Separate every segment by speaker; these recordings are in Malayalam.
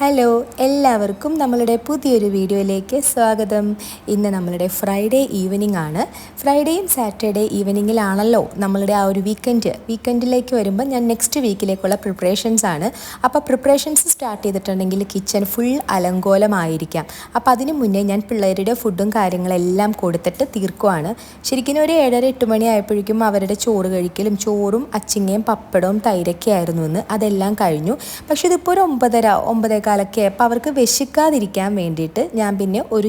Speaker 1: ഹലോ, എല്ലാവർക്കും നമ്മളുടെ പുതിയൊരു വീഡിയോയിലേക്ക് സ്വാഗതം. ഇന്ന് നമ്മളുടെ ഫ്രൈഡേ ഈവനിങ് ആണ്. ഫ്രൈഡേയും സാറ്റർഡേ ഈവനിങ്ങിലാണല്ലോ നമ്മളുടെ ആ ഒരു വീക്കെൻഡിലേക്ക് വരുമ്പോൾ ഞാൻ നെക്സ്റ്റ് വീക്കിലേക്കുള്ള പ്രിപ്പറേഷൻസ് ആണ്. അപ്പോൾ പ്രിപ്പറേഷൻസ് സ്റ്റാർട്ട് ചെയ്തിട്ടുണ്ടെങ്കിൽ കിച്ചൺ ഫുൾ അലങ്കോലമായിരിക്കാം. അപ്പോൾ അതിന് മുന്നേ ഞാൻ പിള്ളേരുടെ ഫുഡും കാര്യങ്ങളെല്ലാം കൊടുത്തിട്ട് തീർക്കുവാണ്. ശരിക്കും ഒരു 7:30-8 മണി ആയപ്പോഴേക്കും അവരുടെ ചോറ് കഴിക്കലും ചോറും അച്ചിങ്ങയും പപ്പടവും തൈരൊക്കെ ആയിരുന്നു ഇന്ന്. അതെല്ലാം കഴിഞ്ഞു. പക്ഷേ ഇതിപ്പോൾ ഒരു 9:30-9:15 അപ്പോൾ അവർക്ക് വിശക്കാതിരിക്കാൻ വേണ്ടിയിട്ട് ഞാൻ പിന്നെ ഒരു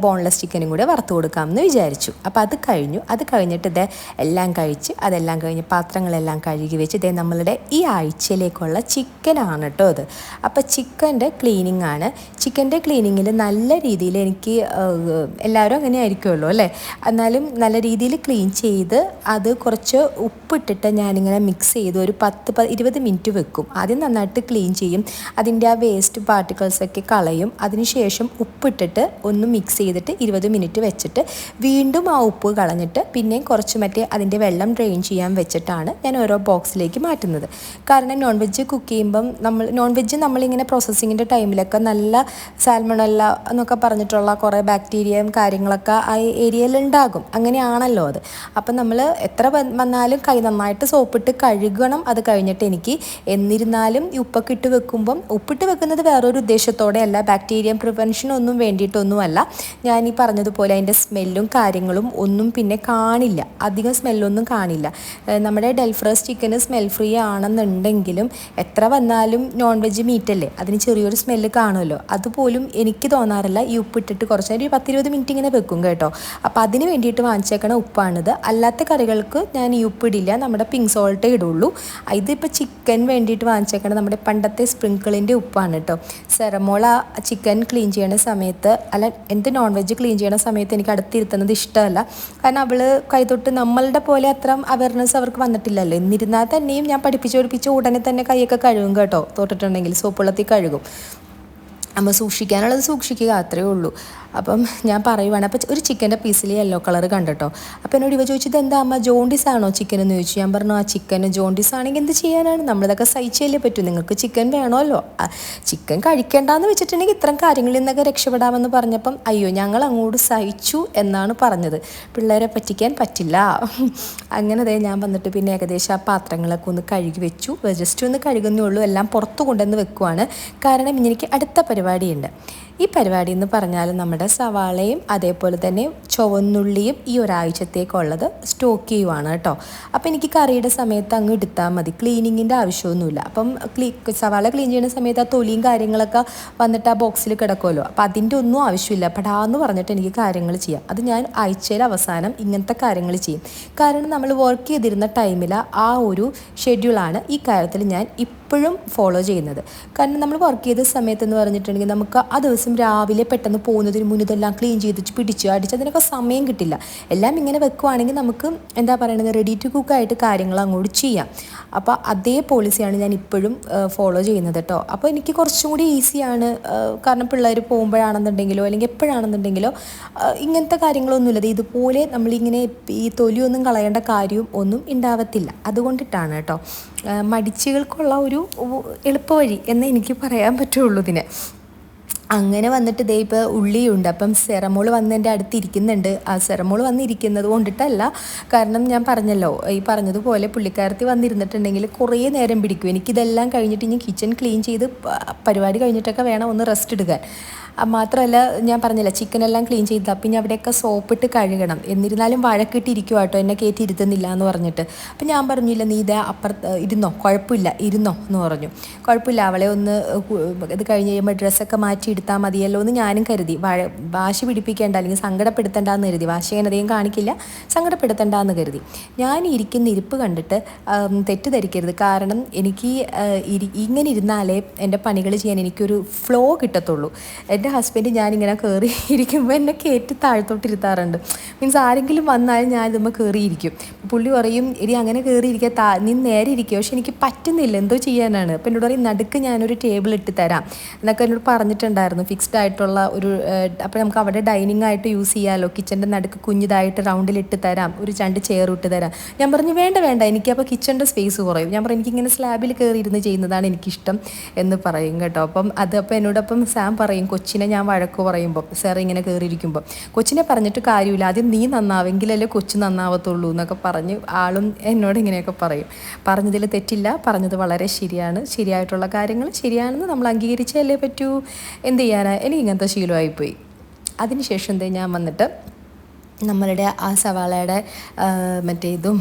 Speaker 1: ബോൺലെസ് ചിക്കനും കൂടെ വറുത്ത് കൊടുക്കാമെന്ന് വിചാരിച്ചു. അപ്പോൾ അത് കഴിഞ്ഞു. അത് കഴിഞ്ഞിട്ട് എല്ലാം കഴിച്ച് അതെല്ലാം കഴിഞ്ഞ് പാത്രങ്ങളെല്ലാം കഴുകി വെച്ച് നമ്മളുടെ ഈ ആഴ്ചയിലേക്കുള്ള ചിക്കനാണ് കേട്ടോ അത്. അപ്പോൾ ചിക്കൻ്റെ ക്ലീനിങ് ആണ്. ചിക്കൻ്റെ ക്ലീനിങ്ങിൽ നല്ല രീതിയിൽ എനിക്ക് എല്ലാവരും അങ്ങനെ ആയിരിക്കുമല്ലോ അല്ലേ, എന്നാലും നല്ല രീതിയിൽ ക്ലീൻ ചെയ്ത് അത് കുറച്ച് ഉപ്പിട്ടിട്ട് ഞാനിങ്ങനെ മിക്സ് ചെയ്ത് ഒരു 10-20 മിനിറ്റ് വെക്കും. ആദ്യം നന്നായിട്ട് ക്ലീൻ ചെയ്യും, അതിൻ്റെ ആ വേസ്റ്റ് പാർട്ടിക്കിൾസൊക്കെ കളയും. അതിനുശേഷം ഉപ്പിട്ടിട്ട് ഒന്ന് മിക്സ് ചെയ്തിട്ട് 20 മിനിറ്റ് വെച്ചിട്ട് വീണ്ടും ആ ഉപ്പ് കളഞ്ഞിട്ട് പിന്നെയും കുറച്ച് അതിൻ്റെ വെള്ളം ഡ്രെയിൻ ചെയ്യാൻ വെച്ചിട്ടാണ് ഞാൻ ഓരോ ബോക്സിലേക്ക് മാറ്റുന്നത്. കാരണം നോൺ വെജ് കുക്ക് ചെയ്യുമ്പം നമ്മളിങ്ങനെ പ്രോസസ്സിങ്ങിൻ്റെ ടൈമിലൊക്കെ നല്ല സാൽമണല്ല എന്നൊക്കെ പറഞ്ഞിട്ടുള്ള കുറേ ബാക്ടീരിയയും കാര്യങ്ങളൊക്കെ ആ ഏരിയയിൽ ഉണ്ടാകും. അങ്ങനെയാണല്ലോ അത്. അപ്പം നമ്മൾ എത്ര വന്നാലും കൈ നന്നായിട്ട് സോപ്പിട്ട് കഴുകണം. അത് കഴിഞ്ഞിട്ട് എനിക്ക് എന്നിരുന്നാലും ഈ ഉപ്പൊക്കെ ഇട്ട് വെക്കുമ്പം ഉപ്പിട്ട് വെക്കുന്നത് വേറൊരു ഉദ്ദേശത്തോടെ അല്ല, ബാക്ടീരിയ പ്രിവെൻഷനൊന്നും വേണ്ടിയിട്ടൊന്നുമല്ല. ഞാൻ ഈ പറഞ്ഞതുപോലെ അതിൻ്റെ സ്മെല്ലും കാര്യങ്ങളും ഒന്നും പിന്നെ കാണില്ല, അധികം സ്മെല്ലൊന്നും കാണില്ല. നമ്മുടെ ഡെൽഫ്രസ് ചിക്കന് സ്മെൽ ഫ്രീ ആണെന്നുണ്ടെങ്കിലും എത്ര വന്നാലും നോൺ വെജ് മീറ്റല്ലേ, അതിന് ചെറിയൊരു സ്മെല്ല് കാണുമല്ലോ. അതുപോലും എനിക്ക് തോന്നാറില്ല. ഈ ഉപ്പിട്ടിട്ട് കുറച്ച് ഒരു 10-20 മിനിറ്റ് ഇങ്ങനെ വെക്കും കേട്ടോ. അപ്പോൾ അതിന് വേണ്ടിയിട്ട് വാങ്ങിച്ചേക്കണ ഉപ്പാണിത്. അല്ലാത്ത കറികൾക്ക് ഞാൻ ഈ ഉപ്പിടില്ല, നമ്മുടെ പിങ്ക് സോൾട്ടേ ഇടുള്ളൂ. ഇതിപ്പോൾ ചിക്കൻ വേണ്ടിയിട്ട് വാങ്ങിച്ചേക്കണം നമ്മുടെ പണ്ടത്തെ സ്പ്രിങ്കിളിൻ്റെ ഉപ്പാണ് കേട്ടോ. സെറമോള ചിക്കൻ ക്ലീൻ ചെയ്യണ സമയത്ത് എന്ത് നോൺ വെജ് ക്ലീൻ ചെയ്യണ സമയത്ത് എനിക്ക് അടുത്തിരുത്തുന്നത് ഇഷ്ടമല്ല. കാരണം അവൾ കൈതൊട്ട് നമ്മളുടെ പോലെ അത്ര അവയർനെസ് അവർക്ക് വന്നിട്ടില്ലല്ലോ. എന്നിരുന്നാൽ തന്നെയും ഞാൻ പഠിപ്പിച്ച് ഉടനെ തന്നെ കൈയൊക്കെ കഴുകും കേട്ടോ. തൊട്ടിട്ടുണ്ടെങ്കിൽ സോപ്പ് വെള്ളത്തിൽ കഴുകും. നമ്മൾ സൂക്ഷിക്കാനുള്ളത് സൂക്ഷിക്കുക, അത്രയേ ഉള്ളൂ. അപ്പം ഞാൻ പറയുവാണ്. അപ്പോൾ ഒരു ചിക്കൻ്റെ പീസിൽ യെല്ലോ കളർ കണ്ടിട്ടോ. അപ്പോൾ എന്നോട് ചോദിച്ചത് എന്താ അമ്മ ജോണ്ടിസ് ആണോ ചിക്കൻ എന്ന് ചോദിച്ചു. ഞാൻ പറഞ്ഞു ആ ചിക്കൻ ജോണ്ടിസ് ആണെങ്കിൽ എന്ത് ചെയ്യാനാണ്, നമ്മളിതൊക്കെ സഹിച്ചല്ലേ പറ്റൂ, നിങ്ങൾക്ക് ചിക്കൻ വേണമല്ലോ, ചിക്കൻ കഴിക്കേണ്ടെന്ന് വെച്ചിട്ടുണ്ടെങ്കിൽ ഇത്തരം കാര്യങ്ങളിൽ നിന്നൊക്കെ രക്ഷപ്പെടാമെന്ന് പറഞ്ഞപ്പം അയ്യോ ഞങ്ങൾ അങ്ങോട്ട് സഹിച്ചു എന്നാണ് പറഞ്ഞത്. പിള്ളേരെ പറ്റിക്കാൻ പറ്റില്ല. അങ്ങനെ ഞാൻ വന്നിട്ട് പിന്നെ ഏകദേശം ആ പാത്രങ്ങളൊക്കെ ഒന്ന് കഴുകി വെച്ചു. ജസ്റ്റ് ഒന്ന് കഴുകുന്നേ ഉള്ളൂ, എല്ലാം പുറത്ത് കൊണ്ടുവന്ന് വെക്കുവാണ്. കാരണം എനിക്ക് അടുത്ത പരിപാടിയുണ്ട്. ഈ പരിപാടി എന്ന് പറഞ്ഞാൽ നമ്മുടെ സവാളയും അതേപോലെ തന്നെ ചുവന്നുള്ളിയും ഈ ഒരാഴ്ചത്തേക്കുള്ളത് സ്റ്റോക്ക് ചെയ്യുവാണ് കേട്ടോ. അപ്പോൾ എനിക്ക് കറിയുടെ സമയത്ത് അങ്ങ് എടുത്താൽ മതി, ക്ലീനിങ്ങിൻ്റെ ആവശ്യമൊന്നുമില്ല. അപ്പം സവാള ക്ലീൻ ചെയ്യുന്ന സമയത്ത് ആ തൊലിയും കാര്യങ്ങളൊക്കെ വന്നിട്ട് ആ ബോക്സിൽ കിടക്കുമല്ലോ. അപ്പോൾ അതിൻ്റെ ഒന്നും ആവശ്യമില്ല, പെടാന്ന് പറഞ്ഞിട്ട് എനിക്ക് കാര്യങ്ങൾ ചെയ്യാം. അത് ഞാൻ ആഴ്ചയിൽ അവസാനം ഇങ്ങനത്തെ കാര്യങ്ങൾ ചെയ്യും. കാരണം നമ്മൾ വർക്ക് ചെയ്തിരുന്ന ടൈമിൽ ആ ഒരു ഷെഡ്യൂളാണ് ഈ കാര്യത്തിൽ ഞാൻ ഇപ്പോഴും ഫോളോ ചെയ്യുന്നത്. കാരണം നമ്മൾ വർക്ക് ചെയ്ത സമയത്തെന്ന് പറഞ്ഞിട്ടുണ്ടെങ്കിൽ നമുക്ക് ആ ദിവസം രാവിലെ പെട്ടെന്ന് പോകുന്നതിന് മുന്നേ ഇതെല്ലാം ക്ലീൻ ചെയ്ത് പിടിച്ച് അടിച്ച് അതിനൊക്കെ സമയം കിട്ടില്ല. എല്ലാം ഇങ്ങനെ വെക്കുവാണെങ്കിൽ നമുക്ക് എന്താ പറയുന്നത് റെഡി ടു കുക്കായിട്ട് കാര്യങ്ങൾ അങ്ങോട്ട് ചെയ്യാം. അപ്പോൾ അതേ പോളിസിയാണ് ഞാൻ ഇപ്പോഴും ഫോളോ ചെയ്യുന്നത് കേട്ടോ. അപ്പോൾ എനിക്ക് കുറച്ചും കൂടി ഈസിയാണ്. കാരണം പിള്ളേർ പോകുമ്പോഴാണെന്നുണ്ടെങ്കിലോ അല്ലെങ്കിൽ എപ്പോഴാണെന്നുണ്ടെങ്കിലോ ഇങ്ങനത്തെ കാര്യങ്ങളൊന്നുമില്ല. ഇതുപോലെ നമ്മളിങ്ങനെ ഈ തൊലിയൊന്നും കളയേണ്ട കാര്യവും ഒന്നും ഉണ്ടാവത്തില്ല. അതുകൊണ്ടിട്ടാണ് കേട്ടോ മടിച്ചുകൾക്കുള്ള ഒരു എളുപ്പവഴി എന്ന് എനിക്ക് പറയാൻ പറ്റുള്ളൂ ഇതിന്. അങ്ങനെ വന്നിട്ട് ഇപ്പോൾ ഉള്ളിയുണ്ട്. അപ്പം സെറമോൾ വന്ന് എൻ്റെ അടുത്തിരിക്കുന്നുണ്ട്. ആ സെറമോൾ വന്നിരിക്കുന്നത് കൊണ്ടിട്ടല്ല, കാരണം ഞാൻ പറഞ്ഞല്ലോ ഈ പറഞ്ഞതുപോലെ പുള്ളിക്കാരത്തി വന്നിരുന്നിട്ടുണ്ടെങ്കിൽ കുറേ നേരം പിടിക്കും. എനിക്കിതെല്ലാം കഴിഞ്ഞിട്ട് ഇനി കിച്ചൺ ക്ലീൻ ചെയ്ത് പരിപാടി കഴിഞ്ഞിട്ടൊക്കെ വേണം ഒന്ന് റെസ്റ്റ് എടുക്കാൻ. മാത്രമല്ല ഞാൻ പറഞ്ഞില്ല ചിക്കനെല്ലാം ക്ലീൻ ചെയ്താൽ പിന്നെ അവിടെയൊക്കെ സോപ്പിട്ട് കഴുകണം. എന്നിരുന്നാലും വഴക്കിട്ടിരിക്കുക കേട്ടോ, എന്നെ കയറ്റി ഇരുത്തുന്നില്ല എന്ന് പറഞ്ഞിട്ട്. അപ്പം ഞാൻ പറഞ്ഞില്ല നീ ഇരുന്നോ, കുഴപ്പമില്ല ഇരുന്നോ എന്ന് പറഞ്ഞു. കുഴപ്പമില്ല, അവളെ ഒന്ന് ഇത് കഴിഞ്ഞ് കഴിയുമ്പോൾ ഡ്രസ്സൊക്കെ മാറ്റി എടുത്താൽ മതിയല്ലോ എന്ന് ഞാനും കരുതി. വാശി പിടിപ്പിക്കേണ്ട അല്ലെങ്കിൽ സങ്കടപ്പെടുത്തേണ്ടെന്ന് കരുതി. വാശി അങ്ങനെ അധികം കാണിക്കില്ല, സങ്കടപ്പെടുത്തേണ്ടെന്ന് കരുതി. ഞാൻ ഇരിക്കുന്ന ഇരിപ്പ് കണ്ടിട്ട് തെറ്റിദ്ധരിക്കരുത്. കാരണം എനിക്ക് ഇങ്ങനെ ഇരുന്നാലേ എൻ്റെ പണികൾ ചെയ്യാൻ എനിക്കൊരു ഫ്ലോ കിട്ടത്തുള്ളൂ. എൻ്റെ ഹസ്ബൻഡ് ഞാനിങ്ങനെ കയറി ഇരിക്കുമ്പോൾ എന്നെ കയറ്റി താഴത്തോട്ടിരുത്താറുണ്ട്. മീൻസ് ആരെങ്കിലും വന്നാലും ഞാൻ ഇതുമ്പോൾ കയറിയിരിക്കും. പുള്ളി പറയും ഇനി അങ്ങനെ കയറിയിരിക്കുക, നീ നേരെ ഇരിക്കുക. പക്ഷെ എനിക്ക് പറ്റുന്നില്ല, എന്തോ ചെയ്യാനാണ്. അപ്പോൾ എന്നോട് പറയും നടുക്ക് ഞാനൊരു ടേബിൾ ഇട്ട് തരാം എന്നൊക്കെ എന്നോട് പറഞ്ഞിട്ടുണ്ടായിരുന്നു. ഫിക്സ്ഡ് ആയിട്ടുള്ള ഒരു അപ്പോൾ നമുക്ക് അവിടെ ഡൈനിങ് ആയിട്ട് യൂസ് ചെയ്യാമല്ലോ. കിച്ചൻ്റെ നടുക്ക് കുഞ്ഞിതായിട്ട് റൗണ്ടിലിട്ട് തരാം, ഒരു 2 ചെയർ ഇട്ട് തരാം. ഞാൻ പറഞ്ഞു വേണ്ട എനിക്കപ്പോൾ കിച്ചൻ്റെ സ്പേസ് കുറയും. ഞാൻ പറഞ്ഞു എനിക്കിങ്ങനെ സ്ലാബിൽ കയറി ഇരുന്ന് ചെയ്യുന്നതാണ് എനിക്കിഷ്ടം എന്ന് പറയും കേട്ടോ. അപ്പോൾ എന്നോടൊപ്പം സാം പറയും, കൊച്ചിനെ ഞാൻ വഴക്ക് പറയുമ്പോൾ സാർ ഇങ്ങനെ കയറിയിരിക്കുമ്പോൾ, കൊച്ചിനെ പറഞ്ഞിട്ട് കാര്യമില്ല, ആദ്യം നീ നന്നാവെങ്കിലല്ലേ കൊച്ചു നന്നാവത്തുള്ളൂ എന്നൊക്കെ പറഞ്ഞ് ആളും എന്നോട് ഇങ്ങനെയൊക്കെ പറയും. പറഞ്ഞതിൽ തെറ്റില്ല, പറഞ്ഞത് വളരെ ശരിയാണ്. ശരിയായിട്ടുള്ള കാര്യങ്ങൾ ശരിയാണെന്ന് നമ്മൾ അംഗീകരിച്ചല്ലേ പറ്റൂ. എന്ത് ചെയ്യാനാണ്, എനിക്ക് ഇങ്ങനത്തെ ശീലമായിപ്പോയി. അതിനുശേഷം ഞാൻ വന്നിട്ട് നമ്മളുടെ ആ സവാളയുടെ മറ്റേ ഇതും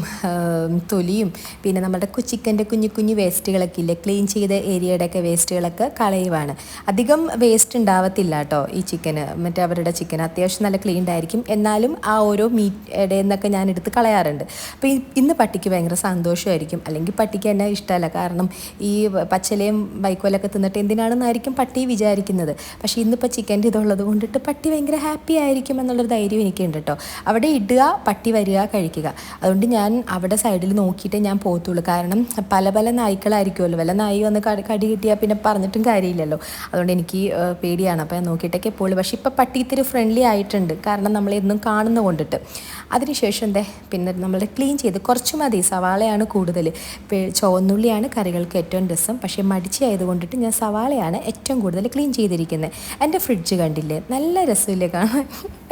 Speaker 1: തൊലിയും പിന്നെ നമ്മുടെ ചിക്കൻ്റെ കുഞ്ഞു വേസ്റ്റുകളൊക്കെ ഇല്ലേ, ക്ലീൻ ചെയ്ത ഏരിയയുടെയൊക്കെ വേസ്റ്റുകളൊക്കെ കളയുവാണ്. അധികം വേസ്റ്റ് ഉണ്ടാവത്തില്ല കേട്ടോ ഈ ചിക്കന്. മറ്റേ അവരുടെ ചിക്കൻ അത്യാവശ്യം നല്ല ക്ലീൻഡ് ആയിരിക്കും. എന്നാലും ആ ഓരോ മീറ്റ് നിന്നൊക്കെ ഞാൻ എടുത്ത് കളയാറുണ്ട്. അപ്പോൾ ഇന്ന് പട്ടിക്ക് ഭയങ്കര സന്തോഷമായിരിക്കും. അല്ലെങ്കിൽ പട്ടിക്ക് എന്നെ ഇഷ്ടമല്ല, കാരണം ഈ പച്ചലയും വൈക്കോലൊക്കെ തിന്നിട്ട് എന്തിനാണെന്നായിരിക്കും പട്ടി വിചാരിക്കുന്നത്. പക്ഷേ ഇന്നിപ്പോൾ ചിക്കൻ്റെ ഇതുള്ളത് കൊണ്ടിട്ട് പട്ടി ഭയങ്കര ഹാപ്പി ആയിരിക്കും എന്നുള്ളൊരു ധൈര്യം എനിക്കുണ്ട് കേട്ടോ. അവിടെ ഇടുക, പട്ടി വരിക, കഴിക്കുക. അതുകൊണ്ട് ഞാൻ അവിടെ സൈഡിൽ നോക്കിയിട്ടേ ഞാൻ പോകത്തുള്ളൂ. കാരണം പല നായ്ക്കളായിരിക്കുമല്ലോ, വല്ല നായി വന്ന് കടി കിട്ടിയാൽ പിന്നെ പറഞ്ഞിട്ടും കാര്യമില്ലല്ലോ. അതുകൊണ്ട് എനിക്ക് പേടിയാണ്. അപ്പോൾ ഞാൻ നോക്കിയിട്ടൊക്കെ പോകുള്ളൂ. പക്ഷേ ഇപ്പോൾ പട്ടി ഇത്തിരി ഫ്രണ്ട്ലി ആയിട്ടുണ്ട്, കാരണം നമ്മളെന്നും കാണുന്ന കൊണ്ടിട്ട്. അതിനുശേഷം പിന്നെ നമ്മൾ ക്ലീൻ ചെയ്ത് കുറച്ച് മതി, സവാളയാണ് കൂടുതൽ. ചുവന്നുള്ളിയാണ് കറികൾക്ക് ഏറ്റവും രസം. പക്ഷേ മടിച്ചായത് കൊണ്ടിട്ട് ഞാൻ സവാളയാണ് ഏറ്റവും കൂടുതൽ ക്ലീൻ ചെയ്തിരിക്കുന്നത്. എൻ്റെ ഫ്രിഡ്ജ് കണ്ടില്ലേ, നല്ല രസമില്ലേ കാണാൻ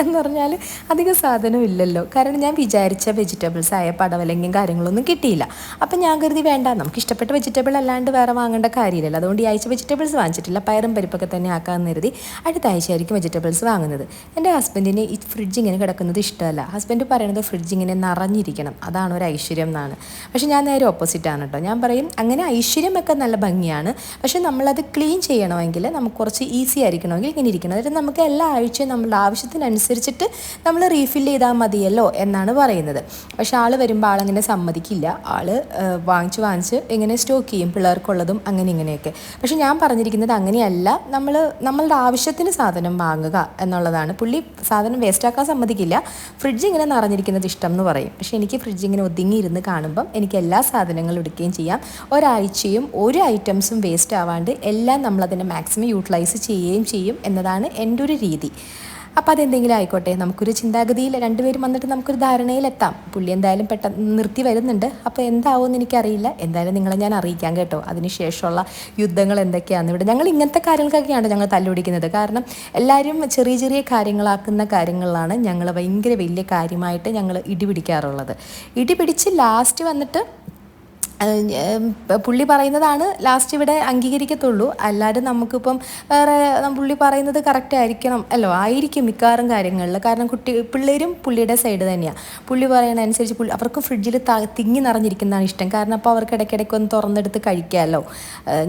Speaker 1: എന്ന് പറഞ്ഞാൽ അധികം സാധനം ഇല്ലല്ലോ. കാരണം ഞാൻ വിചാരിച്ച വെജിറ്റബിൾസ് ആയ പടവലങ്ങയും കാര്യങ്ങളൊന്നും കിട്ടിയില്ല. അപ്പം ഞാൻ കരുതി വേണ്ട, നമുക്ക് ഇഷ്ടപ്പെട്ട വെജിറ്റബിൾ അല്ലാണ്ട് വേറെ വാങ്ങേണ്ട കാര്യമില്ലല്ലോ. അതുകൊണ്ട് ഈ ആഴ്ച വെജിറ്റബിൾസ് വാങ്ങിച്ചിട്ടില്ല, പയറും പരിപ്പൊക്കെ തന്നെ ആക്കാമെന്ന് കരുതി അടുത്ത ആഴ്ചയായിരിക്കും വെജിറ്റബിൾസ് വാങ്ങുന്നത്. എൻ്റെ ഹസ്ബൻഡിന് ഈ ഫ്രിഡ്ജ് ഇങ്ങനെ കിടക്കുന്നത് ഇഷ്ടമല്ല. ഹസ്ബൻഡ് പറയുന്നത് ഫ്രിഡ്ജ് ഇങ്ങനെ നിറഞ്ഞിരിക്കണം, അതാണ് ഒരു ഐശ്വര്യം എന്നാണ്. പക്ഷേ ഞാൻ നേരെ ഓപ്പോസിറ്റാണ് കേട്ടോ. ഞാൻ പറയും അങ്ങനെ ഐശ്വര്യമൊക്കെ നല്ല ഭംഗിയാണ്, പക്ഷേ നമ്മളത് ക്ലീൻ ചെയ്യണമെങ്കിൽ നമുക്ക് കുറച്ച് ഈസി ആയിരിക്കണമെങ്കിൽ ഇങ്ങനെ ഇരിക്കണം. അതായത് നമുക്ക് എല്ലാ ആഴ്ചയും നമ്മളുടെ ആവശ്യത്തിനനുസരിച്ചിട്ട് നമ്മൾ റീഫിൽ ചെയ്താൽ മതിയല്ലോ എന്നാണ് പറയുന്നത്. പക്ഷെ ആൾ വരുമ്പോൾ ആളങ്ങനെ സമ്മതിക്കില്ല. ആൾ വാങ്ങിച്ച് ഇങ്ങനെ സ്റ്റോക്ക് ചെയ്യും, പിള്ളേർക്കുള്ളതും അങ്ങനെ ഇങ്ങനെയൊക്കെ. പക്ഷെ ഞാൻ പറഞ്ഞിരിക്കുന്നത് അങ്ങനെയല്ല, നമ്മളുടെ ആവശ്യത്തിന് സാധനം വാങ്ങുക എന്നുള്ളതാണ്. പുള്ളി സാധനം വേസ്റ്റാക്കാൻ സമ്മതിക്കില്ല. ഫ്രിഡ്ജ് ഇങ്ങനെ നിറഞ്ഞിരിക്കുന്നത് ഇഷ്ടം എന്ന് പറയും. പക്ഷേ എനിക്ക് ഫ്രിഡ്ജ് ഇങ്ങനെ ഒതുങ്ങിയിരുന്ന് കാണുമ്പം എനിക്ക് എല്ലാ സാധനങ്ങളും എടുക്കുകയും ചെയ്യാം. ഒരാഴ്ചയും ഒരു ഐറ്റംസും വേസ്റ്റ് ആവാണ്ട് എല്ലാം നമ്മളതിനെ മാക്സിമം യൂട്ടിലൈസ് ചെയ്യുകയും ചെയ്യും എന്നതാണ് എൻ്റെ ഒരു രീതി. അപ്പോൾ അതെന്തെങ്കിലും ആയിക്കോട്ടെ, നമുക്കൊരു ചിന്താഗതിയിൽ രണ്ടുപേരും വന്നിട്ട് നമുക്കൊരു ധാരണയിലെത്താം. പുള്ളി എന്തായാലും പെട്ടെന്ന് നിർത്തി വരുന്നുണ്ട്. അപ്പോൾ എന്താവുമെന്ന് എനിക്കറിയില്ല. എന്തായാലും നിങ്ങളെ ഞാൻ അറിയിക്കാം കേട്ടോ, അതിനുശേഷമുള്ള യുദ്ധങ്ങൾ എന്തൊക്കെയാണ്. ഇവിടെ ഞങ്ങൾ ഇങ്ങനത്തെ കാര്യങ്ങൾക്കൊക്കെയാണ് ഞങ്ങൾ തല്ലുപിടിക്കുന്നത്. കാരണം എല്ലാവരും ചെറിയ കാര്യങ്ങളാക്കുന്ന കാര്യങ്ങളിലാണ് ഞങ്ങൾ ഭയങ്കര വലിയ കാര്യമായിട്ട് ഞങ്ങൾ ഇടിപിടിക്കാറുള്ളത്. ഇടിപിടിച്ച് ലാസ്റ്റ് വന്നിട്ട് പുള്ളി പറയുന്നതാണ് ലാസ്റ്റ് ഇവിടെ അംഗീകരിക്കത്തുള്ളൂ. അല്ലാതെ നമുക്കിപ്പം വേറെ പുള്ളി പറയുന്നത് കറക്റ്റ് ആയിരിക്കണം ആയിരിക്കും മിക്കവാറും കാര്യങ്ങളിൽ. കാരണം പിള്ളേരും പുള്ളിയുടെ സൈഡ് തന്നെയാണ്. പുള്ളി പറയുന്നതനുസരിച്ച് അവർക്ക് ഫ്രിഡ്ജിൽ തിങ്ങി നിറഞ്ഞിരിക്കുന്നതാണ് ഇഷ്ടം. കാരണം അപ്പോൾ അവർക്ക് ഇടയ്ക്കിടയ്ക്ക് ഒന്ന് തുറന്നെടുത്ത് കഴിക്കാമല്ലോ.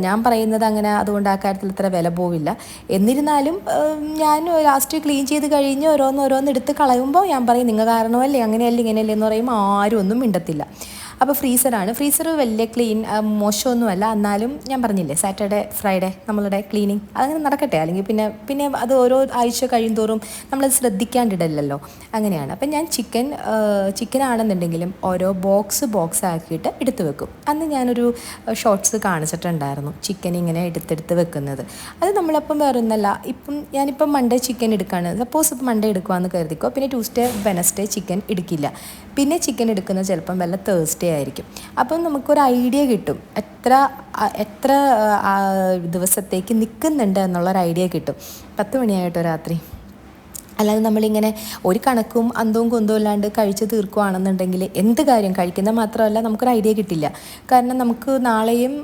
Speaker 1: ഞാൻ പറയുന്നത് അങ്ങനെ, അതുകൊണ്ട് ആ കാര്യത്തിൽ ഇത്ര വില പോവില്ല. എന്നിരുന്നാലും ഞാൻ ലാസ്റ്റ് ക്ലീൻ ചെയ്ത് കഴിഞ്ഞ് ഓരോന്ന് എടുത്ത് കളയുമ്പോൾ ഞാൻ പറയും നിങ്ങൾ കാരണമല്ലേ അങ്ങനെയല്ലേ ഇങ്ങനെയല്ലേ എന്ന് പറയുമ്പോൾ ആരും ഒന്നും മിണ്ടത്തില്ല. അപ്പോൾ ഫ്രീസർ വലിയ ക്ലീൻ മോശമൊന്നുമല്ല. എന്നാലും ഞാൻ പറഞ്ഞില്ലേ സാറ്റർഡേ ഫ്രൈഡേ നമ്മളുടെ ക്ലീനിങ് അതങ്ങനെ നടക്കട്ടെ. അല്ലെങ്കിൽ പിന്നെ അത് ഓരോ ആഴ്ച കഴിയുന്തോറും നമ്മളത് ശ്രദ്ധിക്കാണ്ടിടല്ലോ. അങ്ങനെയാണ്. അപ്പം ഞാൻ ചിക്കനാണെന്നുണ്ടെങ്കിലും ഓരോ ബോക്സ് ആക്കിയിട്ട് എടുത്ത് വെക്കും. അന്ന് ഞാനൊരു ഷോർട്സ് കാണിച്ചിട്ടുണ്ടായിരുന്നു ചിക്കൻ ഇങ്ങനെ എടുത്തെടുത്ത് വെക്കുന്നത്. അത് നമ്മളപ്പം വേറൊന്നല്ല, ഞാനിപ്പം മൺഡേ ചിക്കൻ എടുക്കുകയാണ്. സപ്പോസ് ഇപ്പം മൺഡേ എടുക്കുകയെന്ന് കരുതിക്കോ, പിന്നെ ട്യൂസ്ഡേ വെനസ്ഡേ ചിക്കൻ എടുക്കില്ല. പിന്നെ ചിക്കൻ എടുക്കുന്നത് ചിലപ്പം വല്ല തേഴ്സ്ഡേ ആയിരിക്കും. അപ്പം നമുക്കൊരു ഐഡിയ കിട്ടും എത്ര ദിവസത്തേക്ക് നിൽക്കുന്നുണ്ട് എന്നുള്ളൊരു ഐഡിയ കിട്ടും. 10 മണിയായിട്ടോ രാത്രി. അല്ലാതെ നമ്മളിങ്ങനെ ഒരു കണക്കും അന്തവും കുന്തവും ഇല്ലാണ്ട് കഴിച്ച് തീർക്കുകയാണെന്നുണ്ടെങ്കിൽ എന്ത് കാര്യം കഴിക്കുന്ന മാത്രമല്ല നമുക്കൊരു ഐഡിയ കിട്ടില്ല. കാരണം നമുക്ക് നാളെയും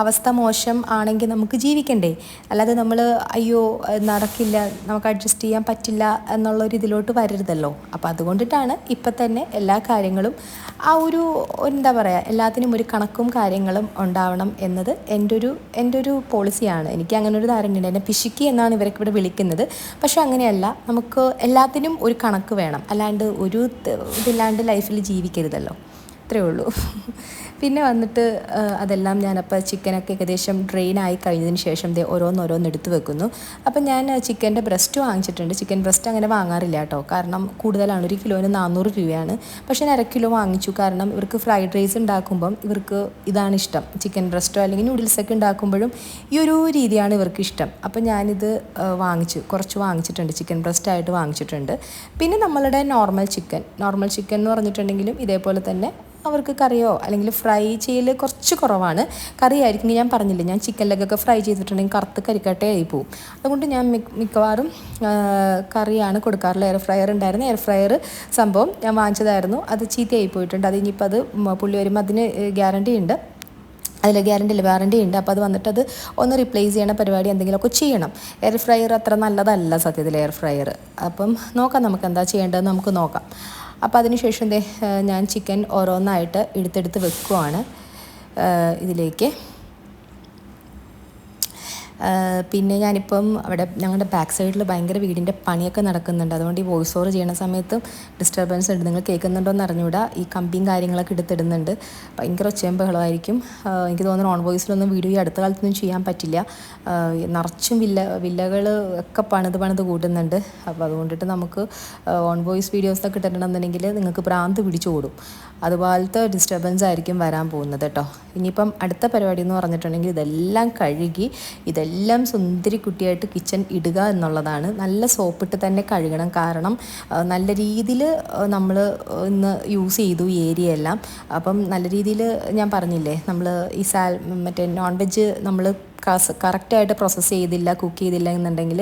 Speaker 1: അവസ്ഥ മോശം ആണെങ്കിൽ നമുക്ക് ജീവിക്കണ്ടേ. അല്ലാതെ നമ്മൾ അയ്യോ നടക്കില്ല, നമുക്ക് അഡ്ജസ്റ്റ് ചെയ്യാൻ പറ്റില്ല എന്നുള്ളൊരു ഇതിലോട്ട് വരരുതല്ലോ. അപ്പോൾ അതുകൊണ്ടിട്ടാണ് ഇപ്പം തന്നെ എല്ലാ കാര്യങ്ങളും ആ ഒരു എന്താ പറയുക, എല്ലാത്തിനും ഒരു കണക്കും കാര്യങ്ങളും ഉണ്ടാവണം എന്നത് എൻ്റെ ഒരു പോളിസിയാണ്. എനിക്ക് അങ്ങനെ ഒരു ധാരണയുണ്ട്. എന്നെ പിശുക്കി എന്നാണ് ഇവരൊക്കെ ഇവിടെ വിളിക്കുന്നത്. പക്ഷെ അങ്ങനെയല്ല, നമുക്ക് എല്ലാത്തിനും ഒരു കണക്ക് വേണം. അല്ലാണ്ട് ഒരു ഇതില്ലാണ്ട് ലൈഫിൽ ജീവിക്കരുതല്ലോ. അത്രയേ ഉള്ളൂ. പിന്നെ വന്നിട്ട് അതെല്ലാം ഞാനപ്പോൾ ചിക്കനൊക്കെ ഏകദേശം ഡ്രെയിൻ ആയി കഴിഞ്ഞതിന് ശേഷം ഓരോന്നോരോന്ന് എടുത്ത് വെക്കുന്നു. അപ്പം ഞാൻ ചിക്കൻ്റെ ബ്രസ്റ്റ് വാങ്ങിച്ചിട്ടുണ്ട്. ചിക്കൻ ബ്രസ്റ്റ് അങ്ങനെ വാങ്ങാറില്ല കേട്ടോ, കാരണം കൂടുതലാണ്. 1 കിലോന് 400 രൂപയാണ്. പക്ഷേ ഞാൻ 1/2 കിലോ വാങ്ങിച്ചു, കാരണം ഇവർക്ക് ഫ്രൈഡ് റൈസ് ഉണ്ടാക്കുമ്പം ഇവർക്ക് ഇതാണ് ഇഷ്ടം. ചിക്കൻ ബ്രസ്റ്റോ അല്ലെങ്കിൽ നൂഡിൽസൊക്കെ ഉണ്ടാക്കുമ്പോഴും ഈ ഒരു രീതിയാണ് ഇവർക്ക് ഇഷ്ടം. അപ്പം ഞാനിത് കുറച്ച് വാങ്ങിച്ചിട്ടുണ്ട്, ചിക്കൻ ബ്രസ്റ്റായിട്ട് വാങ്ങിച്ചിട്ടുണ്ട്. പിന്നെ നമ്മളുടെ നോർമൽ ചിക്കൻ എന്ന് പറഞ്ഞിട്ടുണ്ടെങ്കിലും ഇതേപോലെ തന്നെ അവർക്ക് കറിയോ അല്ലെങ്കിൽ ഫ്രൈ ചെയ്യൽ കുറച്ച് കുറവാണ്. കറി ആയിരിക്കും, ഞാൻ പറഞ്ഞില്ലേ, ഞാൻ ചിക്കൻ ലെഗൊക്കെ ഫ്രൈ ചെയ്തിട്ടുണ്ടെങ്കിൽ കറുത്ത് കരിക്കട്ടയായി പോവും. അതുകൊണ്ട് ഞാൻ മിക്കവാറും കറിയാണ് കൊടുക്കാറുള്ളത്. എയർ ഫ്രയർ ഉണ്ടായിരുന്നു, എയർ ഫ്രയർ സംഭവം ഞാൻ വാങ്ങിച്ചതായിരുന്നു, അത് ചീത്തയായി പോയിട്ടുണ്ട്. അത് ഇനിയിപ്പോൾ അത് പുള്ളി വരുമ്പോൾ അതിന് വാറണ്ടി ഉണ്ട്. അപ്പോൾ അത് വന്നിട്ട് അത് ഒന്ന് റീപ്ലേസ് ചെയ്യണ പരിപാടി എന്തെങ്കിലുമൊക്കെ ചെയ്യണം. എയർ ഫ്രയർ അത്ര നല്ലതല്ല സത്യത്തിൽ എയർ ഫ്രയർ. അപ്പം നോക്കാം, നമുക്ക് എന്താ ചെയ്യേണ്ടതെന്ന് നമുക്ക് നോക്കാം. അപ്പോൾ അതിനുശേഷം ഞാൻ ചിക്കൻ ഓരോന്നായിട്ട് എടുത്തെടുത്ത് വെക്കുവാണ് ഇതിലേക്ക്. പിന്നെ ഞാനിപ്പം അവിടെ ഞങ്ങളുടെ ബാക്ക് സൈഡിൽ ഭയങ്കര വീടിൻ്റെ പണിയൊക്കെ നടക്കുന്നുണ്ട്. അതുകൊണ്ട് ഈ വോയിസ് ഓവർ ചെയ്യുന്ന സമയത്തും ഡിസ്റ്റർബൻസ് ഉണ്ട്. നിങ്ങൾ കേൾക്കുന്നുണ്ടോ എന്ന് അറിഞ്ഞുകൂടാ. ഈ കമ്പിയും കാര്യങ്ങളൊക്കെ എടുത്തിടുന്നുണ്ട്. ഭയങ്കര ഒച്ചയും ബഹളമായിരിക്കും. എനിക്ക് തോന്നുന്നു ഓൺ വോയിസിലൊന്നും വീഡിയോ ഈ അടുത്ത കാലത്തൊന്നും ചെയ്യാൻ പറ്റില്ല. നിറച്ചും വില്ലകൾ ഒക്കെ പണിത് കൂട്ടുന്നുണ്ട്. അപ്പോൾ അതുകൊണ്ടിട്ട് നമുക്ക് ഓൺ വോയിസ് വീഡിയോസൊക്കെ ഇട്ടിട്ടുണ്ടെന്നുണ്ടെങ്കിൽ നിങ്ങൾക്ക് ഭ്രാന്ത് പിടിച്ചു ഓടും. അതുപോലത്തെ ഡിസ്റ്റർബൻസ് ആയിരിക്കും വരാൻ പോകുന്നത് കേട്ടോ. ഇനിയിപ്പം അടുത്ത പരിപാടി എന്ന് പറഞ്ഞിട്ടുണ്ടെങ്കിൽ ഇതെല്ലാം കഴുകി ഇതെല്ലാം സുന്ദരി കുട്ടിയായിട്ട് കിച്ചൺ ഇടുക എന്നുള്ളതാണ്. നല്ല സോപ്പിട്ട് തന്നെ കഴുകണം, കാരണം നല്ല രീതിയിൽ നമ്മൾ ഇന്ന് യൂസ് ചെയ്തു ഈ ഏരിയ എല്ലാം. അപ്പം നല്ല രീതിയിൽ ഞാൻ പറഞ്ഞില്ലേ, നമ്മൾ ഈ മറ്റേ നോൺ വെജ് നമ്മൾ കറക്റ്റായിട്ട് പ്രോസസ്സ് ചെയ്തില്ല, കുക്ക് ചെയ്തില്ല എന്നുണ്ടെങ്കിൽ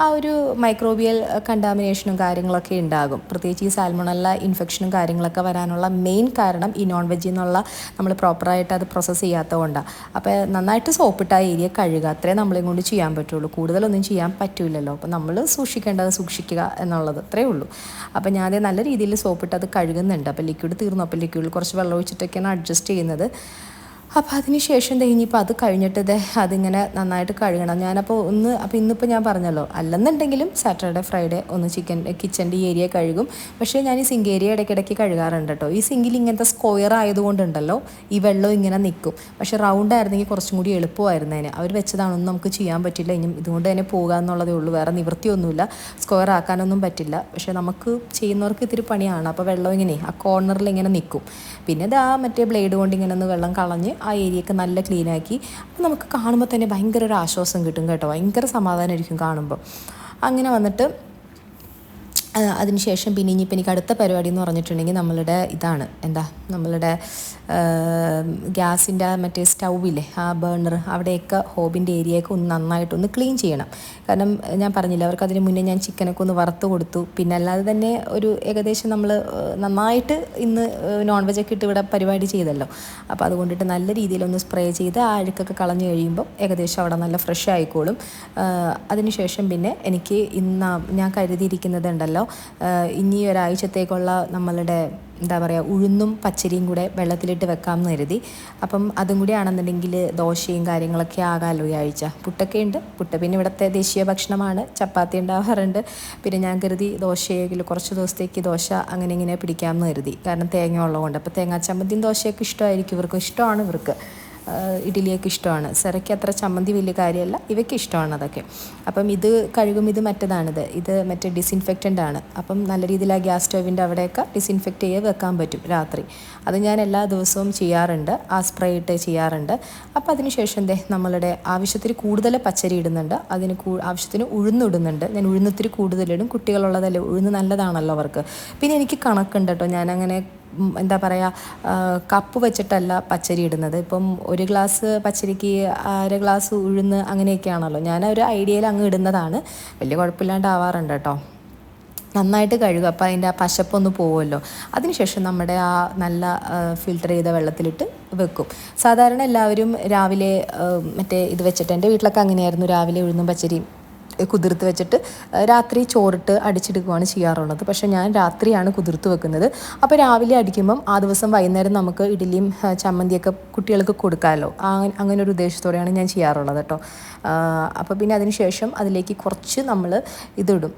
Speaker 1: ആ ഒരു മൈക്രോബിയൽ കണ്ടാമിനേഷനും കാര്യങ്ങളൊക്കെ ഉണ്ടാകും. പ്രത്യേകിച്ച് ഈ സാൽമണല്ല ഇൻഫെക്ഷനും കാര്യങ്ങളൊക്കെ വരാനുള്ള മെയിൻ കാരണം ഈ നോൺ വെജിൽ നിന്നുള്ള നമ്മൾ പ്രോപ്പറായിട്ട് അത് പ്രോസസ്സ് ചെയ്യാത്തതുകൊണ്ടാണ്. അപ്പോൾ നന്നായിട്ട് സോപ്പിട്ട് ആ ഏരിയ കഴുകുക, അത്രേ നമ്മളെയും കൊണ്ട് ചെയ്യാൻ പറ്റുള്ളൂ. കൂടുതലൊന്നും ചെയ്യാൻ പറ്റില്ലല്ലോ. അപ്പോൾ നമ്മൾ സൂക്ഷിക്കേണ്ടത് സൂക്ഷിക്കുക എന്നുള്ളത് അത്രേ ഉള്ളൂ. അപ്പോൾ ഞാൻ നല്ല രീതിയിൽ സോപ്പിട്ട് അത് കഴുകുന്നുണ്ട്. അപ്പോൾ ലിക്വിഡ് തീർന്നു. അപ്പോൾ ലിക്വിഡിൽ കുറച്ച് വെള്ളം ഒഴിച്ചിട്ടൊക്കെയാണ് അഡ്ജസ്റ്റ് ചെയ്യുന്നത്. അപ്പോൾ അതിന് ശേഷം ഇനിയിപ്പോൾ അത് കഴിഞ്ഞിട്ട് അതിങ്ങനെ നന്നായിട്ട് കഴുകണം. അപ്പോൾ ഇന്നിപ്പോൾ ഞാൻ പറഞ്ഞല്ലോ, അല്ലെന്നുണ്ടെങ്കിലും സാറ്റർഡേ ഫ്രൈഡേ ഒന്ന് കിച്ചൻ്റെ ഈ ഏരിയ കഴുകും. പക്ഷേ ഞാൻ ഈ സിങ്ക് ഏരിയ ഇടയ്ക്കിടയ്ക്ക് കഴുകാറുണ്ട് കേട്ടോ. ഈ സിങ്കിൽ ഇങ്ങനത്തെ സ്ക്വയർ ആയതുകൊണ്ടുണ്ടല്ലോ ഈ വെള്ളം ഇങ്ങനെ നിൽക്കും. പക്ഷേ റൗണ്ട് ആയിരുന്നെങ്കിൽ കുറച്ചും കൂടി എളുപ്പമായിരുന്നേനെ. അവർ വെച്ചതാണൊന്നും നമുക്ക് ചെയ്യാൻ പറ്റില്ല. ഇനി ഇതുകൊണ്ട് തന്നെ പോകുക എന്നുള്ളതേ ഉള്ളൂ, വേറെ നിവൃത്തിയൊന്നുമില്ല. സ്ക്വയർ ആക്കാനൊന്നും പറ്റില്ല. പക്ഷേ നമുക്ക് ചെയ്യുന്നവർക്ക് ഇത്തിരി പണിയാണ്. അപ്പോൾ വെള്ളം ഇങ്ങനെ ആ കോർണറിൽ ഇങ്ങനെ നിൽക്കും. പിന്നെ മറ്റേ ബ്ലേഡ് കൊണ്ട് ഇങ്ങനെ ഒന്ന് വെള്ളം കളഞ്ഞ് ആ ഏരിയയൊക്കെ നല്ല ക്ലീനാക്കി. അപ്പോൾ നമുക്ക് കാണുമ്പോൾ തന്നെ ഭയങ്കര ഒരു ആശ്വാസം കിട്ടും കേട്ടോ. ഭയങ്കര സമാധാനമായിരിക്കും കാണുമ്പോൾ. അങ്ങനെ വന്നിട്ട് അതിനുശേഷം പിന്നെ ഇനിയിപ്പോൾ എനിക്ക് അടുത്ത പരിപാടി എന്ന് പറഞ്ഞിട്ടുണ്ടെങ്കിൽ നമ്മളുടെ ഗ്യാസിൻ്റെ മറ്റേ സ്റ്റൗവില്ലേ, ആ ബേണർ, അവിടെയൊക്കെ ഹോബിൻ്റെ ഏരിയയൊക്കെ ഒന്ന് നന്നായിട്ടൊന്ന് ക്ലീൻ ചെയ്യണം. കാരണം ഞാൻ പറഞ്ഞില്ല, അവർക്ക് അതിന് മുന്നേ ഞാൻ ചിക്കനൊക്കെ ഒന്ന് വറുത്ത് കൊടുത്തു. പിന്നെ അല്ലാതെ തന്നെ ഒരു ഏകദേശം നമ്മൾ നന്നായിട്ട് ഇന്ന് നോൺ വെജൊക്കെ ഇട്ട് ഇവിടെ പരിപാടി ചെയ്തല്ലോ. അപ്പോൾ അതുകൊണ്ടിട്ട് നല്ല രീതിയിലൊന്ന് സ്പ്രേ ചെയ്ത് ആ അഴുക്കൊക്കെ കളഞ്ഞു കഴിയുമ്പോൾ ഏകദേശം അവിടെ നല്ല ഫ്രഷ് ആയിക്കോളും. അതിനുശേഷം പിന്നെ എനിക്ക് ഞാൻ കരുതിയിരിക്കുന്നതുണ്ടല്ലോ, ഇനി ഒരാഴ്ചത്തേക്കുള്ള നമ്മളുടെ ഉഴുന്നും പച്ചരിയും കൂടെ വെള്ളത്തിലിട്ട് വെക്കാമെന്ന് കരുതി. അപ്പം അതും കൂടി ആണെന്നുണ്ടെങ്കിൽ ദോശയും കാര്യങ്ങളൊക്കെ ആകാമല്ലോ ഈ ആഴ്ച. പുട്ടൊക്കെ ഉണ്ട്. പിന്നെ ഇവിടുത്തെ ദേശീയ ഭക്ഷണമാണ്. ചപ്പാത്തി ഉണ്ടാവാറുണ്ട്. പിന്നെ ഞാൻ കരുതി ദോശയെങ്കിൽ കുറച്ച് ദിവസത്തേക്ക് ദോശ അങ്ങനെ ഇങ്ങനെ പിടിക്കാമെന്ന് കരുതി, കാരണം തേങ്ങ ഉള്ളതുകൊണ്ട്. അപ്പോൾ തേങ്ങാ ചമ്മന്തിയും ദോശയൊക്കെ ഇഷ്ടമായിരിക്കും ഇവർക്ക്. ഇഷ്ടമാണ് ഇവർക്ക്. ഇഡ്ഡലിയൊക്കെ ഇഷ്ടമാണ്. സെറയ്ക്ക് അത്ര ചമ്മന്തി വലിയ കാര്യമല്ല, ഇവയ്ക്ക് ഇഷ്ടമാണ് അതൊക്കെ. അപ്പം ഇത് കഴുകും. ഇത് മറ്റേ ഡിസിൻഫെക്റ്റൻ്റ് ആണ്. അപ്പം നല്ല രീതിയിൽ ആ ഗ്യാസ് സ്റ്റൗവിൻ്റെ അവിടെയൊക്കെ ഡിസിൻഫെക്റ്റ് ചെയ്ത് വെക്കാൻ പറ്റും രാത്രി. അത് ഞാൻ എല്ലാ ദിവസവും ചെയ്യാറുണ്ട്, ആ സ്പ്രേ ഇട്ട് ചെയ്യാറുണ്ട്. അപ്പോൾ അതിനുശേഷം നമ്മളുടെ ആവശ്യത്തിന് കൂടുതൽ പച്ചരി ഇടുന്നുണ്ട്, ആവശ്യത്തിന് ഉഴുന്നിടുന്നുണ്ട്. ഞാൻ ഉഴുന്നിത്തിരി കൂടുതലിടും, കുട്ടികളുള്ളതല്ലേ, ഉഴുന്ന് നല്ലതാണല്ലോ അവർക്ക്. പിന്നെ എനിക്ക് കണക്കുണ്ട് കേട്ടോ, ഞാനങ്ങനെ കപ്പ് വെച്ചിട്ടല്ല പച്ചരി ഇടുന്നത്. ഇപ്പം 1 ഗ്ലാസ് പച്ചരിക്ക് 1/2 ഗ്ലാസ് ഉഴുന്ന് അങ്ങനെയൊക്കെയാണല്ലോ. ഞാനൊരു ഐഡിയയിൽ അങ്ങ് ഇടുന്നതാണ്. വലിയ കുഴപ്പമില്ലാണ്ടാവാറുണ്ട് കേട്ടോ. നന്നായിട്ട് കഴുകുക, അപ്പോൾ അതിൻ്റെ ആ പശപ്പൊന്ന് പോകുമല്ലോ. അതിനുശേഷം നമ്മുടെ ആ നല്ല ഫിൽറ്റർ ചെയ്ത വെള്ളത്തിലിട്ട് വെക്കും. സാധാരണ എല്ലാവരും രാവിലെ മറ്റേ ഇത് വെച്ചിട്ട്, എൻ്റെ വീട്ടിലൊക്കെ അങ്ങനെയായിരുന്നു, രാവിലെ ഉഴുന്നും പച്ചരിയും കുതിർത്ത് വെച്ചിട്ട് രാത്രി ചോറിട്ട് അടിച്ചെടുക്കുകയാണ് ചെയ്യാറുള്ളത്. പക്ഷേ ഞാൻ രാത്രിയാണ് കുതിർത്ത് വെക്കുന്നത്. അപ്പോൾ രാവിലെ അടിക്കുമ്പം ആ ദിവസം വൈകുന്നേരം നമുക്ക് ഇഡ്ഡലിയും ചമ്മന്തിയൊക്കെ കുട്ടികൾക്ക് കൊടുക്കാമല്ലോ. അങ്ങനെ ഒരു ഉദ്ദേശത്തോടെയാണ് ഞാൻ ചെയ്യാറുള്ളത് കേട്ടോ. അപ്പോൾ പിന്നെ അതിന് ശേഷം അതിലേക്ക് കുറച്ച് നമ്മൾ ഇതിടും,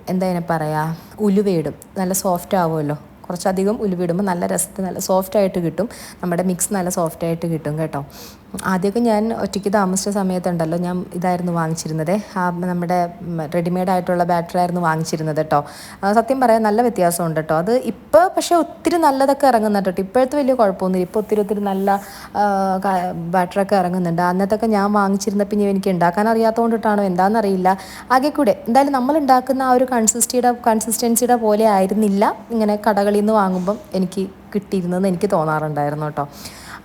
Speaker 1: ഉലുവയിടും. നല്ല സോഫ്റ്റ് ആവുമല്ലോ. കുറച്ചധികം ഉലുവിടുമ്പോൾ നല്ല രസത്തിൽ നല്ല സോഫ്റ്റായിട്ട് കിട്ടും, നമ്മുടെ മിക്സ് നല്ല സോഫ്റ്റായിട്ട് കിട്ടും കേട്ടോ. ആദ്യമൊക്കെ ഞാൻ ഒറ്റയ്ക്ക് താമസിച്ച സമയത്തുണ്ടല്ലോ ഞാൻ ഇതായിരുന്നു വാങ്ങിച്ചിരുന്നത്, നമ്മുടെ റെഡിമെയ്ഡ് ആയിട്ടുള്ള ബാറ്ററി ആയിരുന്നു വാങ്ങിച്ചിരുന്നത് കേട്ടോ. സത്യം പറയാൻ നല്ല വ്യത്യാസമുണ്ട് കേട്ടോ. അത് ഇപ്പോൾ പക്ഷേ ഒത്തിരി നല്ലതൊക്കെ ഇറങ്ങുന്നുണ്ട് കേട്ടോ. ഇപ്പോഴത്തെ വലിയ കുഴപ്പമൊന്നുമില്ല, ഇപ്പോൾ ഒത്തിരി നല്ല ബാറ്ററൊക്കെ ഇറങ്ങുന്നുണ്ട്. അന്നത്തൊക്കെ ഞാൻ വാങ്ങിച്ചിരുന്ന പിന്നെ എനിക്ക് ഉണ്ടാക്കാൻ അറിയാത്തതുകൊണ്ടിട്ടാണോ എന്താണെന്നറിയില്ല. ആകെ കൂടെ എന്തായാലും നമ്മൾ ഉണ്ടാക്കുന്ന ആ ഒരു കൺസിസ്റ്റൻസിയുടെ പോലെ ആയിരുന്നില്ല ഇങ്ങനെ കടകളിൽ നിന്ന് വാങ്ങുമ്പം എനിക്ക് കിട്ടിയിരുന്നതെന്ന് എനിക്ക് തോന്നാറുണ്ടായിരുന്നു കേട്ടോ.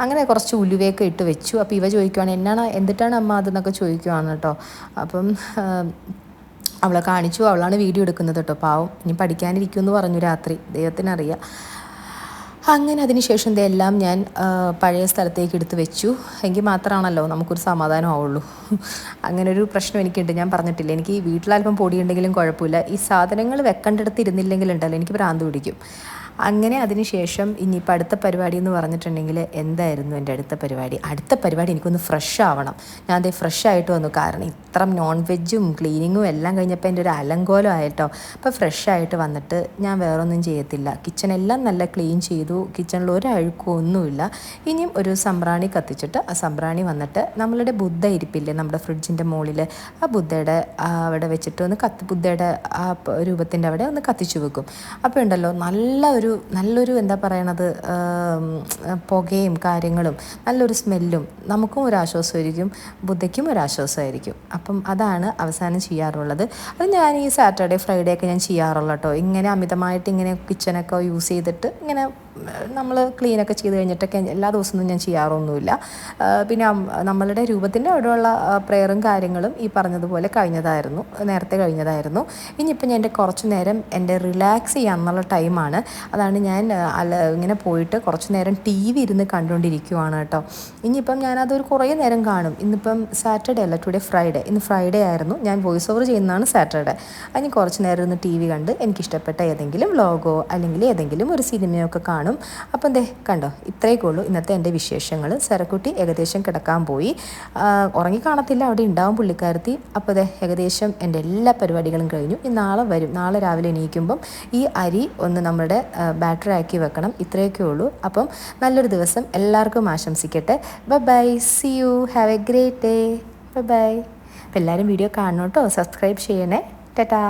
Speaker 1: അങ്ങനെ കുറച്ച് ഉലുവയൊക്കെ ഇട്ട് വെച്ചു. അപ്പോൾ ഇവ ചോദിക്കുവാണ് എന്തിട്ടാണ് അമ്മ അതെന്നൊക്കെ ചോദിക്കുവാണ് കേട്ടോ. അപ്പം അവളെ കാണിച്ചു, അവളാണ് വീഡിയോ എടുക്കുന്നത് കേട്ടോ. പാവം ഇനി പഠിക്കാനിരിക്കുമെന്ന് പറഞ്ഞു രാത്രി, ദൈവത്തിനറിയാം. അങ്ങനെ അതിന് ശേഷം ഇതെല്ലാം ഞാൻ പഴയ സ്ഥലത്തേക്ക് എടുത്ത് വെച്ചു. എങ്കിൽ മാത്രമാണല്ലോ നമുക്കൊരു സമാധാനം ആവുള്ളൂ. അങ്ങനെ ഒരു പ്രശ്നം എനിക്കുണ്ട്, ഞാൻ പറഞ്ഞിട്ടില്ല. എനിക്ക് വീട്ടിലല്പം പൊടിയുണ്ടെങ്കിലും കുഴപ്പമില്ല, ഈ സാധനങ്ങൾ വെക്കേണ്ടടുത്ത് ഇരുന്നില്ലെങ്കിലുണ്ടല്ലോ എനിക്ക് ഭ്രാന്ത് പിടിക്കും. അങ്ങനെ അതിനുശേഷം ഇനിയിപ്പോൾ അടുത്ത പരിപാടി എന്ന് പറഞ്ഞിട്ടുണ്ടെങ്കിൽ എന്തായിരുന്നു എൻ്റെ അടുത്ത പരിപാടി എനിക്കൊന്ന് ഫ്രഷ് ആവണം. ഞാൻ അതേ ഫ്രഷ് ആയിട്ട് വന്നു, കാരണം ഇത്ര നോൺ വെജും ക്ലീനിങ്ങും എല്ലാം കഴിഞ്ഞപ്പോൾ എൻ്റെ ഒരു അലങ്കോലം ആയിട്ടോ. അപ്പോൾ ഫ്രഷ് ആയിട്ട് വന്നിട്ട് ഞാൻ വേറൊന്നും ചെയ്യത്തില്ല, കിച്ചണെല്ലാം നല്ല ക്ലീൻ ചെയ്തു, കിച്ചണിൽ ഒരു അഴുക്കും ഒന്നുമില്ല. ഇനിയും ഒരു സമ്പ്രാണി കത്തിച്ചിട്ട് ആ സമ്പ്രാണി വന്നിട്ട് നമ്മളുടെ ബുദ്ധ ഇരിപ്പില്ലേ നമ്മുടെ ഫ്രിഡ്ജിൻ്റെ മുകളിൽ, ആ ബുദ്ധയുടെ അവിടെ വെച്ചിട്ട് ഒന്ന് ബുദ്ധയുടെ ആ രൂപത്തിൻ്റെ അവിടെ ഒന്ന് കത്തിച്ചു വെക്കും. അപ്പോൾ ഉണ്ടല്ലോ നല്ലൊരു എന്താ പറയണത്, പുകയും കാര്യങ്ങളും നല്ലൊരു സ്മെല്ലും, നമുക്കും ഒരു ആശ്വാസമായിരിക്കും, ബുദ്ധയ്ക്കും ഒരു ആശ്വാസമായിരിക്കും. അപ്പം അതാണ് അവസാനം ചെയ്യാറുള്ളത്. അത് ഞാൻ ഈ സാറ്റർഡേ ഫ്രൈഡേ ഒക്കെ ഞാൻ ചെയ്യാറുള്ളൂ കേട്ടോ. ഇങ്ങനെ അമിതമായിട്ട് ഇങ്ങനെ കിച്ചണൊക്കെ യൂസ് ചെയ്തിട്ട് ഇങ്ങനെ നമ്മൾ ക്ലീനൊക്കെ ചെയ്ത് കഴിഞ്ഞിട്ടൊക്കെ എല്ലാ ദിവസവും ഞാൻ ചെയ്യാറൊന്നുമില്ല. പിന്നെ നമ്മളുടെ രൂപത്തിൻ്റെ അവിടെയുള്ള പ്രെയറും കാര്യങ്ങളും ഈ പറഞ്ഞതുപോലെ നേരത്തെ കഴിഞ്ഞതായിരുന്നു. ഇനിയിപ്പോൾ ഞാൻ എൻ്റെ കുറച്ച് നേരം എൻ്റെ റിലാക്സ് ചെയ്യാമെന്നുള്ള ടൈമാണ്. അതാണ് ഞാൻ ഇങ്ങനെ പോയിട്ട് കുറച്ച് നേരം TV ഇരുന്ന് കണ്ടുകൊണ്ടിരിക്കുവാണ് കേട്ടോ. ഇനിയിപ്പം ഞാനതൊരു കുറേ നേരം കാണും. ഇന്നിപ്പം സാറ്റർഡേ അല്ല, ഇന്ന് ഫ്രൈഡേ ആയിരുന്നു. ഞാൻ വോയിസ് ഓവർ ചെയ്യുന്നതാണ് സാറ്റർഡേ. അതിന് കുറച്ച് നേരം ഇരുന്ന് TV കണ്ട് എനിക്കിഷ്ടപ്പെട്ട ഏതെങ്കിലും വ്ലോഗോ അല്ലെങ്കിൽ ഏതെങ്കിലും ഒരു സിനിമയോ ഒക്കെ കാണും. അപ്പം കണ്ടോ, ഇത്രയൊക്കെ ഉള്ളൂ ഇന്നത്തെ എൻ്റെ വിശേഷങ്ങൾ. സരക്കുട്ടി ഏകദേശം കിടക്കാൻ പോയി, ഉറങ്ങി കാണത്തില്ല, അവിടെ ഉണ്ടാവും പുള്ളിക്കാരത്തി. അപ്പോൾ ഏകദേശം എൻ്റെ എല്ലാ പരിപാടികളും കഴിഞ്ഞു. നാളെ വരും, നാളെ രാവിലെ എണീക്കുമ്പം ഈ അരി ഒന്ന് നമ്മുടെ ബാറ്ററി ആക്കി വെക്കണം. ഇത്രയൊക്കെ ഉള്ളൂ. അപ്പം നല്ലൊരു ദിവസം എല്ലാവർക്കും ആശംസിക്കട്ടെ. Bye, see you, have a great day, bye. അപ്പോൾ എല്ലാവരും വീഡിയോ കാണണം കേട്ടോ, സബ്സ്ക്രൈബ് ചെയ്യണേ. ടാറ്റാ.